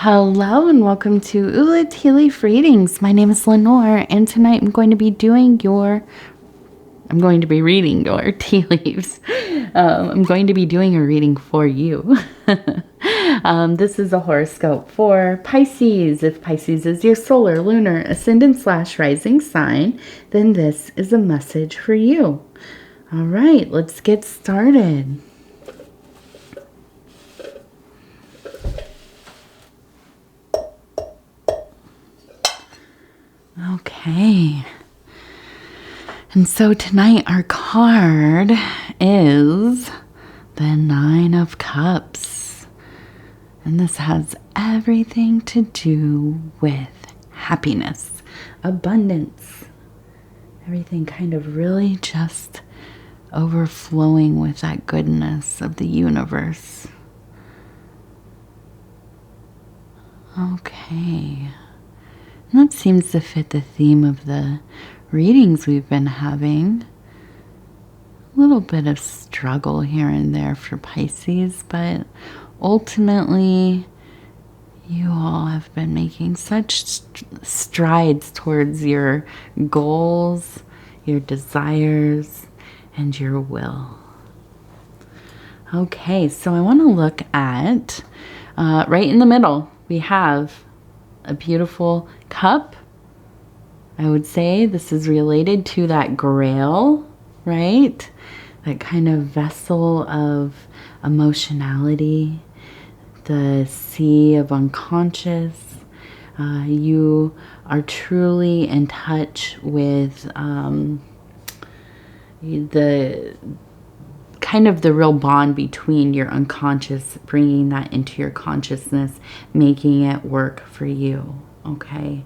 Hello and welcome to Ula Tea Leaf Readings. My name is Lenor, and tonight I'm going to be reading your tea leaves. I'm going to be doing a reading for you. This is a horoscope for Pisces. If Pisces is your solar, lunar, ascendant / rising sign, then this is a message for you. All right, let's get started. Okay. And so tonight our card is the 9 of Cups. And this has everything to do with happiness, abundance, everything kind of really just overflowing with that goodness of the universe. Okay. And that seems to fit the theme of the readings we've been having. A little bit of struggle here and there for Pisces, but ultimately you all have been making such strides towards your goals, your desires, and your will. Okay, so I want to look at right in the middle. We have a beautiful cup. I would say this is related to that grail, right? That kind of vessel of emotionality, the sea of unconscious. You are truly in touch with the kind of the real bond between your unconscious, bringing that into your consciousness, making it work for you, okay?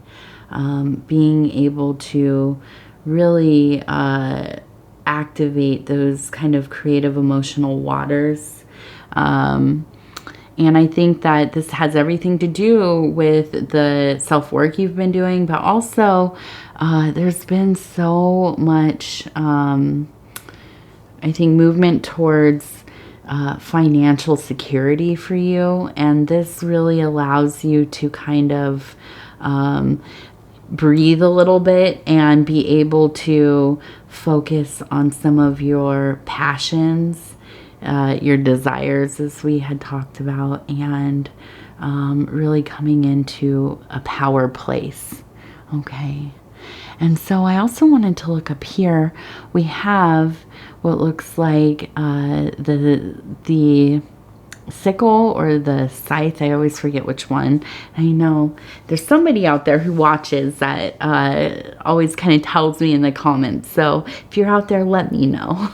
Being able to really activate those kind of creative emotional waters. And I think that this has everything to do with the self-work you've been doing, but also there's been so much I think movement towards financial security for you, and this really allows you to kind of breathe a little bit and be able to focus on some of your passions, your desires, as we had talked about, and really coming into a power place. Okay. And so I also wanted to look up here. We have what looks like the sickle or the scythe. I always forget which one. I know there's somebody out there who watches that always kind of tells me in the comments. So if you're out there, let me know.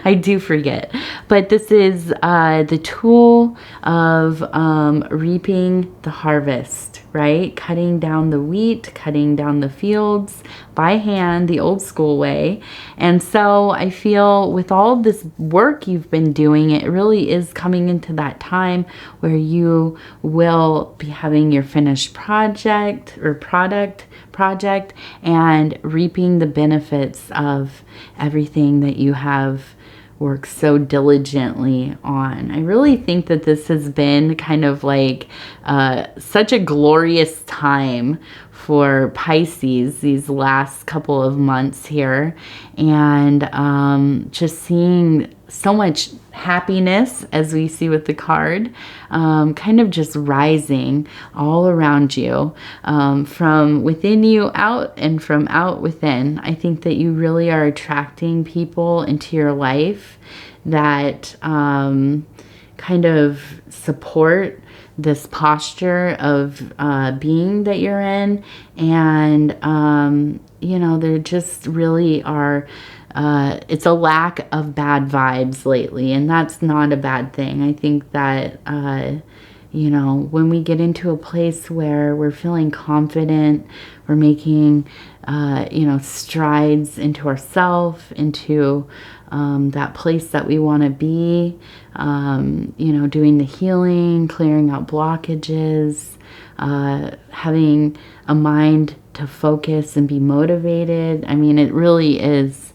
I do forget. But this is the tool of reaping the harvest, right? Cutting down the wheat, cutting down the fields by hand, the old school way. And so I feel with all of this work you've been doing, it really is coming into that time where you will be having your finished project or project and reaping the benefits of everything that you have worked so diligently on. I really think that this has been kind of like such a glorious time for Pisces these last couple of months here, and just seeing so much happiness, as we see with the card, kind of just rising all around you, from within you out and from out within. I think that you really are attracting people into your life that kind of support this posture of being that you're in, and you know, there just really are it's a lack of bad vibes lately, and that's not a bad thing. I think that you know, when we get into a place where we're feeling confident, we're making you know, strides into ourselves, into that place that we want to be, you know, doing the healing, clearing out blockages, having a mind to focus and be motivated. I mean, it really is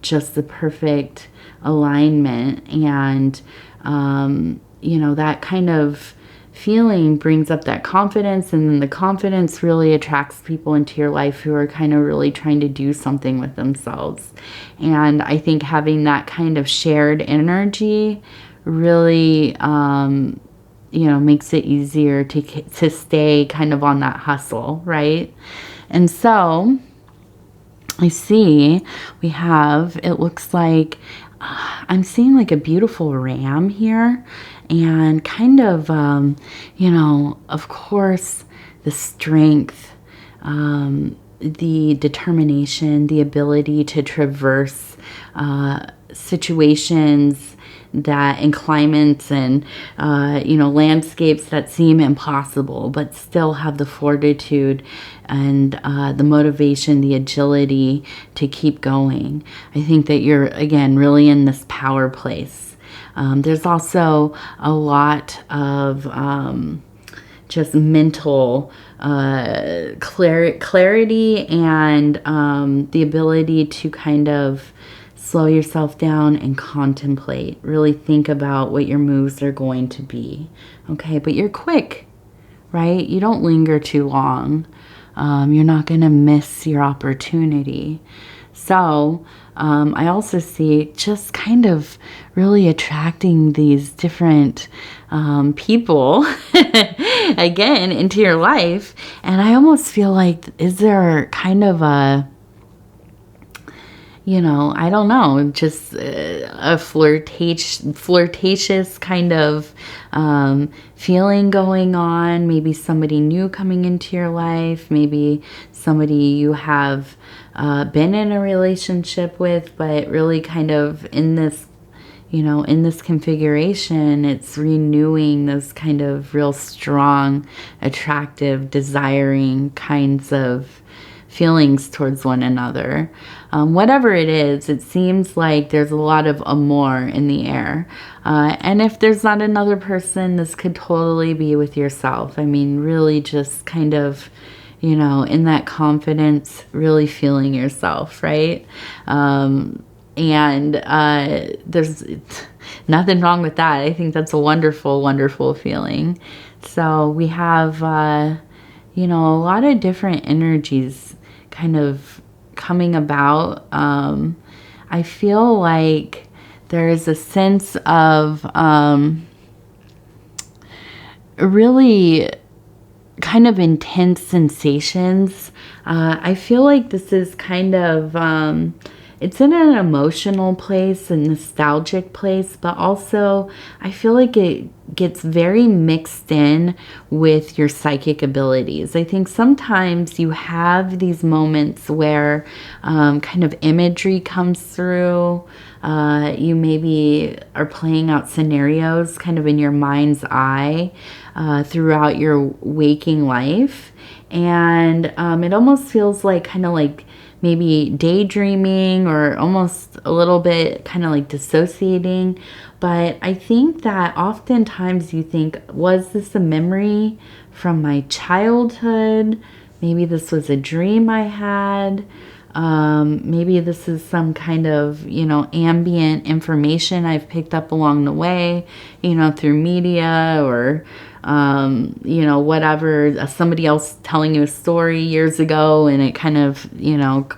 just the perfect alignment, and you know, that kind of feeling brings up that confidence, and then the confidence really attracts people into your life who are kind of really trying to do something with themselves. And I think having that kind of shared energy really, makes it easier to stay kind of on that hustle, right? And so I see it looks like I'm seeing like a beautiful ram here, and kind of, of course, the strength, the determination, the ability to traverse situations and climates and, landscapes that seem impossible, but still have the fortitude and the motivation, the agility to keep going. I think that you're, again, really in this power place. There's also a lot of just mental clarity and the ability to kind of slow yourself down and contemplate. Really think about what your moves are going to be. Okay, but you're quick, right? You don't linger too long. You're not going to miss your opportunity. So I also see just kind of really attracting these different people again into your life. And I almost feel like, is there kind of a, I don't know, just a flirtatious kind of feeling going on. Maybe somebody new coming into your life. Maybe somebody you have been in a relationship with, but really kind of in this, in this configuration, it's renewing those kind of real strong, attractive, desiring kinds of feelings towards one another. Whatever it is, it seems like there's a lot of amour in the air. And if there's not another person, this could totally be with yourself. I mean, really just kind of, in that confidence, really feeling yourself, right? And there's nothing wrong with that. I think that's a wonderful, wonderful feeling. So we have, a lot of different energies kind of coming about. I feel like there's a sense of really kind of intense sensations. I feel like this is kind of, it's in an emotional place, a nostalgic place, but also I feel like it gets very mixed in with your psychic abilities. I think sometimes you have these moments where kind of imagery comes through. You maybe are playing out scenarios kind of in your mind's eye throughout your waking life. And it almost feels like kind of like maybe daydreaming or almost a little bit kind of like dissociating. But I think that oftentimes you think, was this a memory from my childhood? Maybe this was a dream I had. Maybe this is some kind of, ambient information I've picked up along the way, through media or, whatever, somebody else telling you a story years ago and it kind of,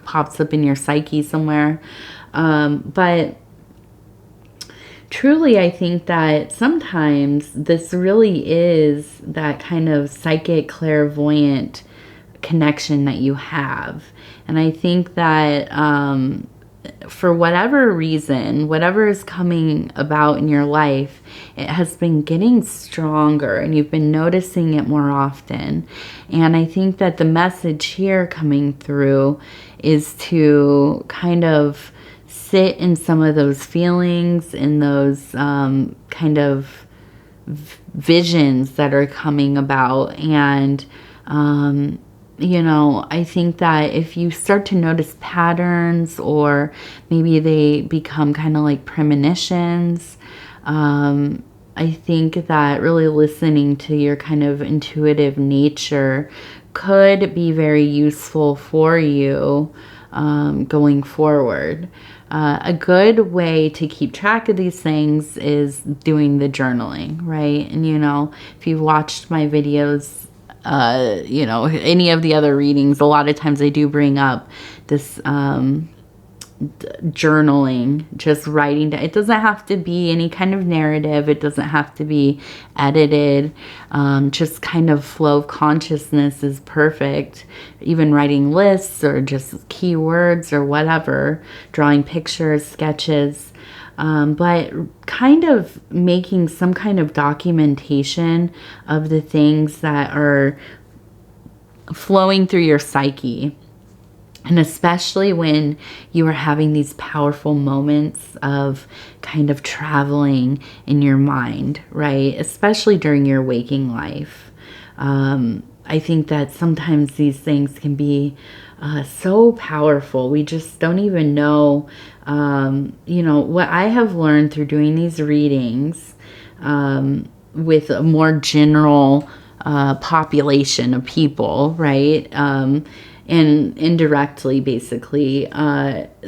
pops up in your psyche somewhere. But truly, I think that sometimes this really is that kind of psychic clairvoyant connection that you have. And I think that for whatever reason, whatever is coming about in your life, it has been getting stronger and you've been noticing it more often. And I think that the message here coming through is to kind of sit in some of those feelings, in those kind of visions that are coming about. And I think that if you start to notice patterns or maybe they become kind of like premonitions, I think that really listening to your kind of intuitive nature could be very useful for you going forward. A good way to keep track of these things is doing the journaling, right? And, you know, if you've watched my videos, you know, any of the other readings, a lot of times I do bring up this journaling, just writing down. It doesn't have to be any kind of narrative. It doesn't have to be edited. Just kind of flow of consciousness is perfect. Even writing lists or just keywords or whatever, drawing pictures, sketches, but kind of making some kind of documentation of the things that are flowing through your psyche. And especially when you are having these powerful moments of kind of traveling in your mind, right? Especially during your waking life. I think that sometimes these things can be so powerful. We just don't even know, you know, what I have learned through doing these readings with a more general population of people, right? And indirectly, basically,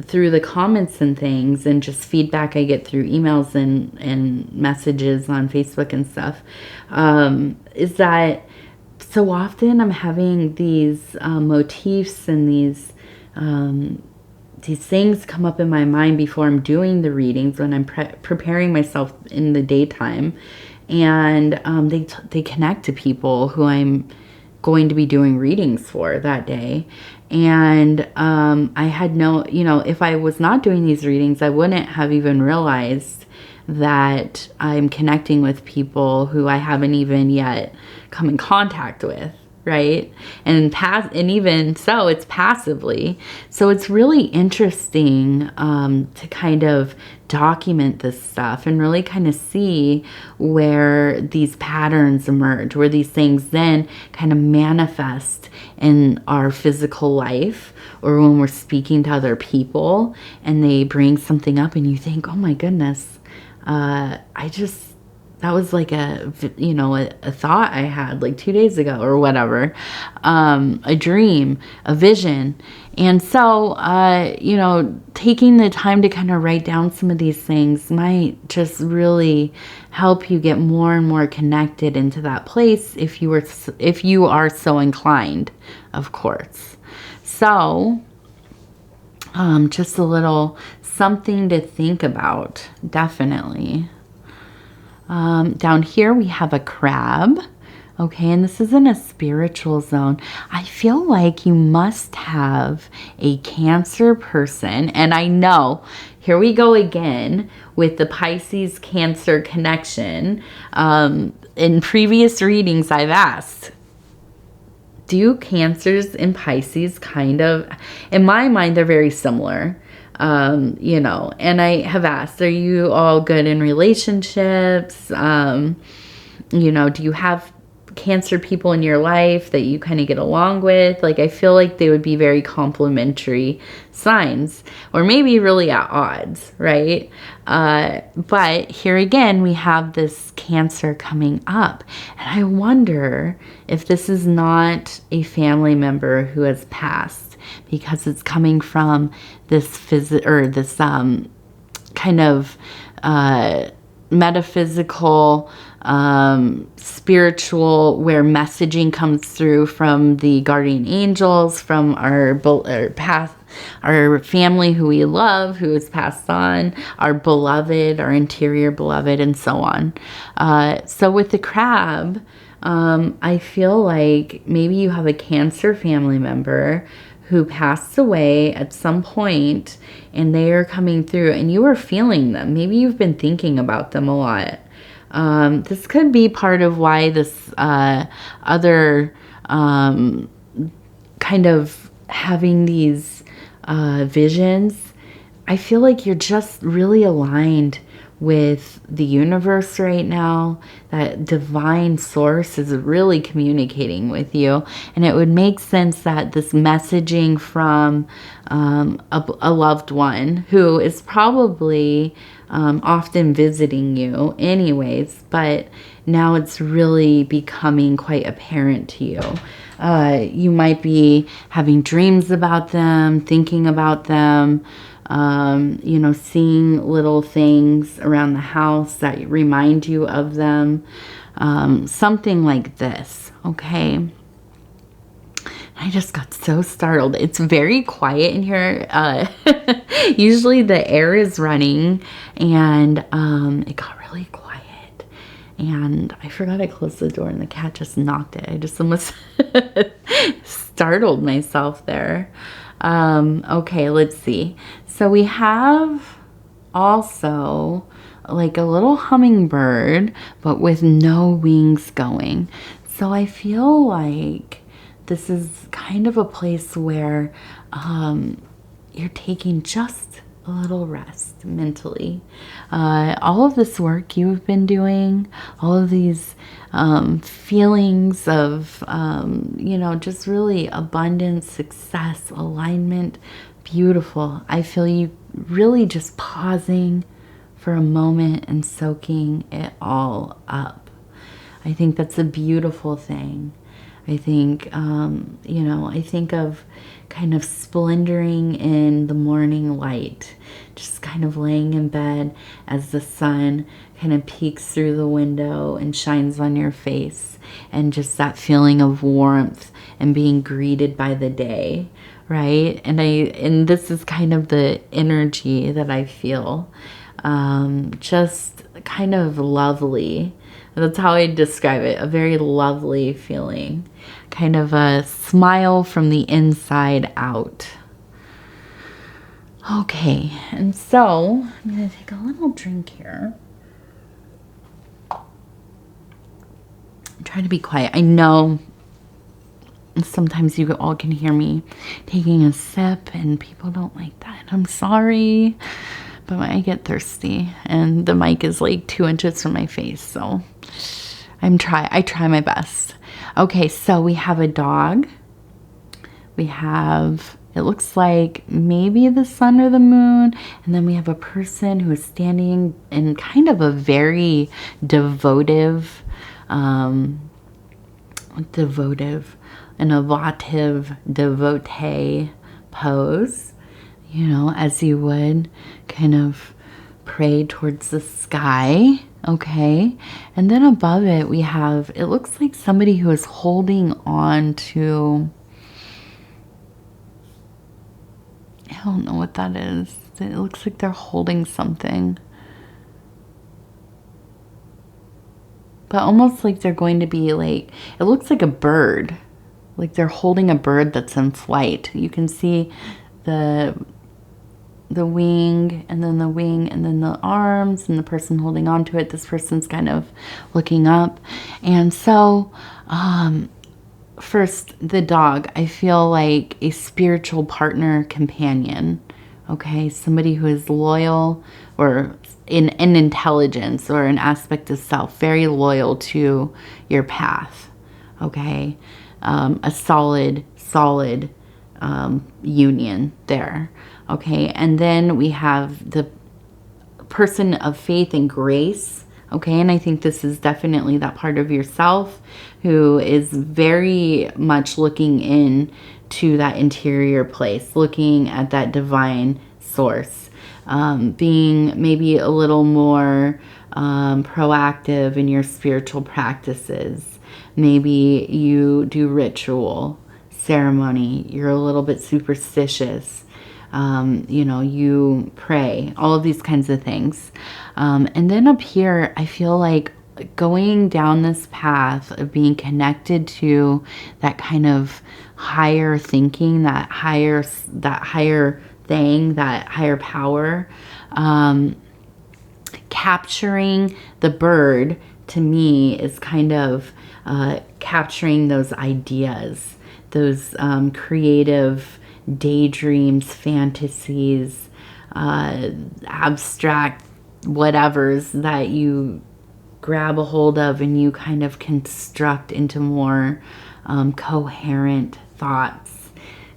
through the comments and things and just feedback I get through emails and messages on Facebook and stuff, is that so often I'm having these motifs and these things come up in my mind before I'm doing the readings, when I'm preparing myself in the daytime, and they connect to people who I'm going to be doing readings for that day. And I had no, you know, if I was not doing these readings, I wouldn't have even realized that I'm connecting with people who I haven't even yet come in contact with, right? And even so, it's passively. So it's really interesting to kind of document this stuff and really kind of see where these patterns emerge, where these things then kind of manifest in our physical life, or when we're speaking to other people and they bring something up and you think, oh my goodness, that was like a thought I had like 2 days ago or whatever, a dream, a vision. And so, you know, taking the time to kind of write down some of these things might just really help you get more and more connected into that place if you are so inclined, of course. So, just a little something to think about, definitely. Down here we have a crab. Okay, and this is in a spiritual zone. I feel like you must have a Cancer person. And I know, here we go again with the Pisces Cancer connection. In previous readings I've asked, do Cancers and Pisces kind of, in my mind, they're very similar. You know, and I have asked, are you all good in relationships? You know, do you have Cancer people in your life that you kind of get along with? Like, I feel like they would be very complementary signs, or maybe really at odds, right? But here again, we have this Cancer coming up, and I wonder if this is not a family member who has passed, because it's coming from this kind of metaphysical, spiritual, where messaging comes through from the guardian angels, from our family who we love, who has passed on, our beloved, our interior beloved, and so on. So with the crab, I feel like maybe you have a Cancer family member who passed away at some point, and they are coming through and you are feeling them. Maybe you've been thinking about them a lot. This could be part of why this other kind of having these visions. I feel like you're just really aligned with the universe right now. That divine source is really communicating with you, and it would make sense that this messaging from a loved one who is probably often visiting you anyways, but now it's really becoming quite apparent to you. You might be having dreams about them, thinking about them, you know, seeing little things around the house that remind you of them. Something like this, okay? I just got so startled. It's very quiet in here. Usually the air is running, and it got really quiet. And I forgot I closed the door, and the cat just knocked it. I just almost startled myself there. Okay, let's see. So we have also like a little hummingbird, but with no wings going. So I feel like this is kind of a place where you're taking just a little rest mentally. All of this work you've been doing, all of these feelings of, you know, just really abundance, success, alignment, beautiful. I feel you really just pausing for a moment and soaking it all up. I think that's a beautiful thing. I think, you know, I think of kind of splendering in the morning light, just kind of laying in bed as the sun kind of peeks through the window and shines on your face, and just that feeling of warmth and being greeted by the day, right? And this is kind of the energy that I feel, just kind of lovely. That's how I describe it. A very lovely feeling. Kind of a smile from the inside out. Okay, and so I'm going to take a little drink here. Try to be quiet. I know sometimes you all can hear me taking a sip, and people don't like that. I'm sorry, but I get thirsty, and the mic is like 2 inches from my face, so I try my best. Okay, so we have a dog. We have, it looks like maybe the sun or the moon, and then we have a person who is standing in kind of a very devotive, an evocative devotee pose, you know, as you would kind of pray towards the sky. Okay, and then above it we have, it looks like somebody who is holding on to, I don't know what that is. It looks like they're holding something, but almost like they're going to be like, it looks like a bird, like they're holding a bird that's in flight. You can see the wing, and then the wing, and then the arms, and the person holding on to it. This person's kind of looking up. And so first, the dog, I feel like a spiritual partner, companion. Okay, somebody who is loyal, or in intelligence or an aspect of self, very loyal to your path. Okay, a solid union there. Okay, and then we have the person of faith and grace. Okay, and I think this is definitely that part of yourself who is very much looking in to that interior place, looking at that divine source, being maybe a little more proactive in your spiritual practices. Maybe you do ritual, ceremony, you're a little bit superstitious. You know, you pray, all of these kinds of things. And then up here, I feel like going down this path of being connected to that kind of higher thinking, that higher thing, that higher power, capturing the bird to me is kind of capturing those ideas, those creative daydreams, fantasies, abstract whatevers that you grab a hold of and you kind of construct into more coherent thoughts,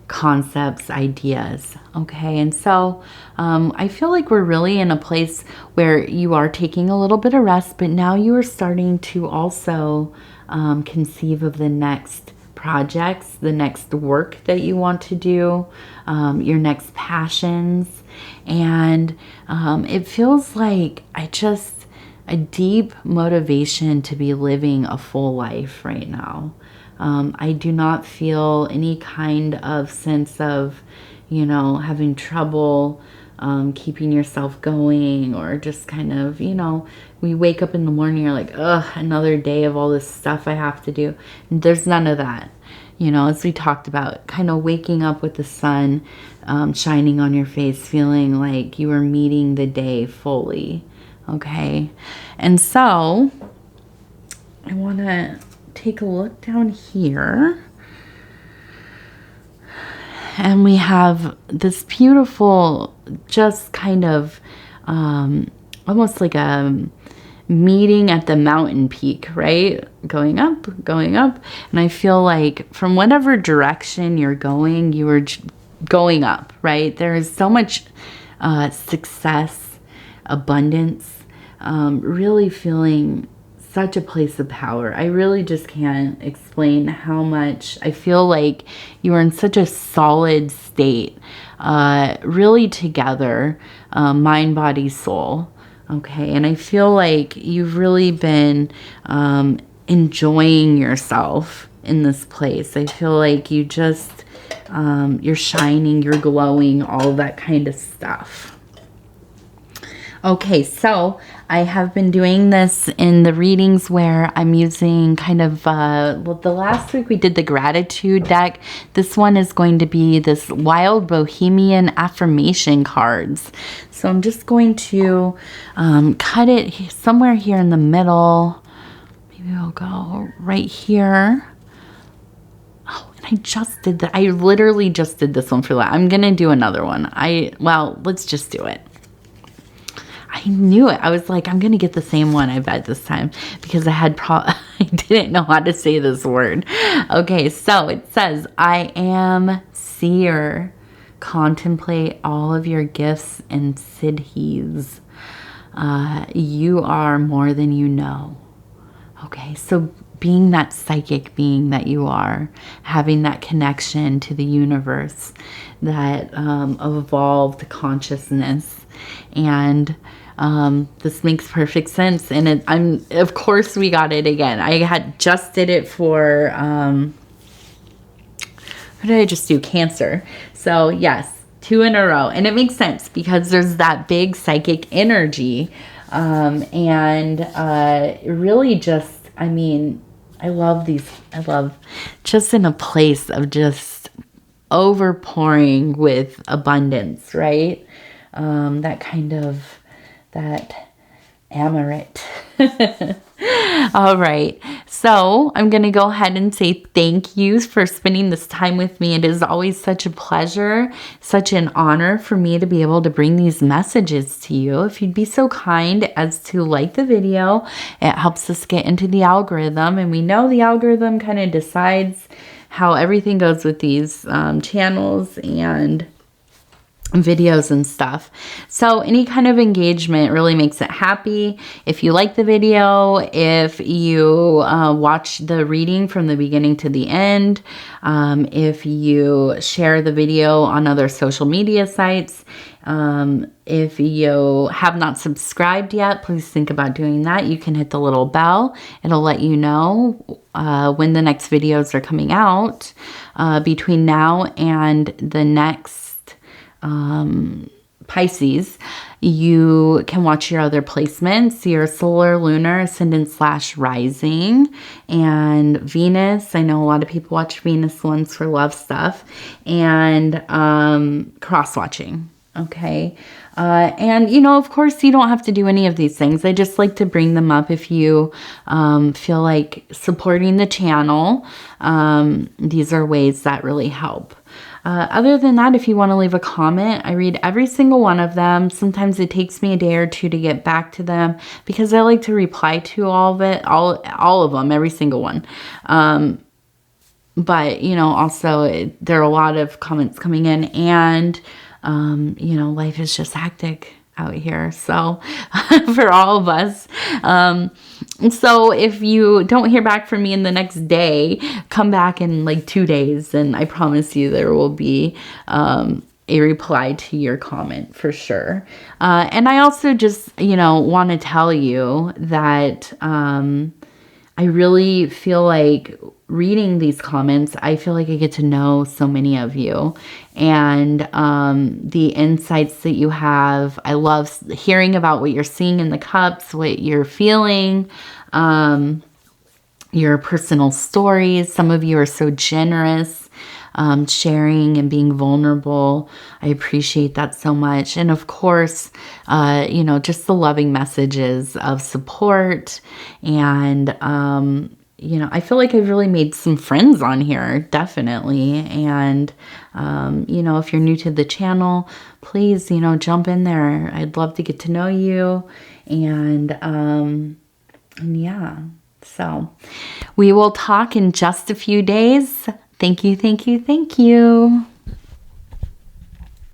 concepts, ideas. Okay, and so I feel like we're really in a place where you are taking a little bit of rest, but now you are starting to also conceive of the next projects, the next work that you want to do, your next passions. And it feels like a deep motivation to be living a full life right now. I do not feel any kind of sense of, having trouble keeping yourself going, or just kind of, we wake up in the morning, you're like, ugh, another day of all this stuff I have to do. And there's none of that. As we talked about, kind of waking up with the sun shining on your face, feeling like you are meeting the day fully. Okay. And so I want to take a look down here. And we have this beautiful, just kind of almost like a meeting at the mountain peak, right? Going up. And I feel like from whatever direction you're going, you are going up, right? There is so much success, abundance, really feeling such a place of power. I really just can't explain how much I feel like you are in such a solid state, really together, mind, body, soul. Okay, and I feel like you've really been enjoying yourself in this place. I feel like you just, you're shining, you're glowing, all that kind of stuff. Okay, so I have been doing this in the readings where I'm using kind of, well, the last week we did the gratitude deck. This one is going to be this Wild Bohemian affirmation cards. So I'm just going to cut it somewhere here in the middle. Maybe I'll go right here. Oh, and I just did that. I literally just did this one for that. I'm going to do another one. Well, let's just do it. I knew it. I was like, I'm going to get the same one, I bet, this time, because I didn't know how to say this word. Okay, so it says, I am seer. Contemplate all of your gifts and siddhis. You are more than you know. Okay, so being that psychic being that you are, having that connection to the universe, that evolved consciousness, and this makes perfect sense. And of course we got it again. I had just did it for what did I just do? Cancer. So yes, 2 in a row, and it makes sense because there's that big psychic energy, and really just, I mean, I love just in a place of just overpouring with abundance, right? That kind of, that amaret. All right. So I'm going to go ahead and say thank you for spending this time with me. It is always such a pleasure, such an honor for me to be able to bring these messages to you. If you'd be so kind as to like the video, it helps us get into the algorithm. And we know the algorithm kind of decides how everything goes with these channels and videos and stuff. So any kind of engagement really makes it happy. If you like the video, if you watch the reading from the beginning to the end, if you share the video on other social media sites, if you have not subscribed yet, please think about doing that. You can hit the little bell. It'll let you know when the next videos are coming out. Between now and the next Pisces, you can watch your other placements, your solar, lunar, ascendant / rising, and Venus. I know a lot of people watch Venus ones for love stuff, and cross-watching. Okay. And, you know, of course, you don't have to do any of these things. I just like to bring them up if you feel like supporting the channel. These are ways that really help. Other than that, if you want to leave a comment, I read every single one of them. Sometimes it takes me a day or two to get back to them because I like to reply to all of it, all of them, every single one. But, you know, also there are a lot of comments coming in, and, you know, life is just hectic out here. So for all of us, so if you don't hear back from me in the next day, come back in like 2 days, and I promise you there will be, a reply to your comment for sure. And I also just, you know, want to tell you that, I really feel like reading these comments, I feel like I get to know so many of you, and the insights that you have. I love hearing about what you're seeing in the cups, what you're feeling, your personal stories. Some of you are so generous, sharing and being vulnerable. I appreciate that so much. And of course, you know, just the loving messages of support. And, you know, I feel like I've really made some friends on here, definitely. And, you know, if you're new to the channel, please, you know, jump in there. I'd love to get to know you. And yeah, so we will talk in just a few days. Thank you, thank you, thank you.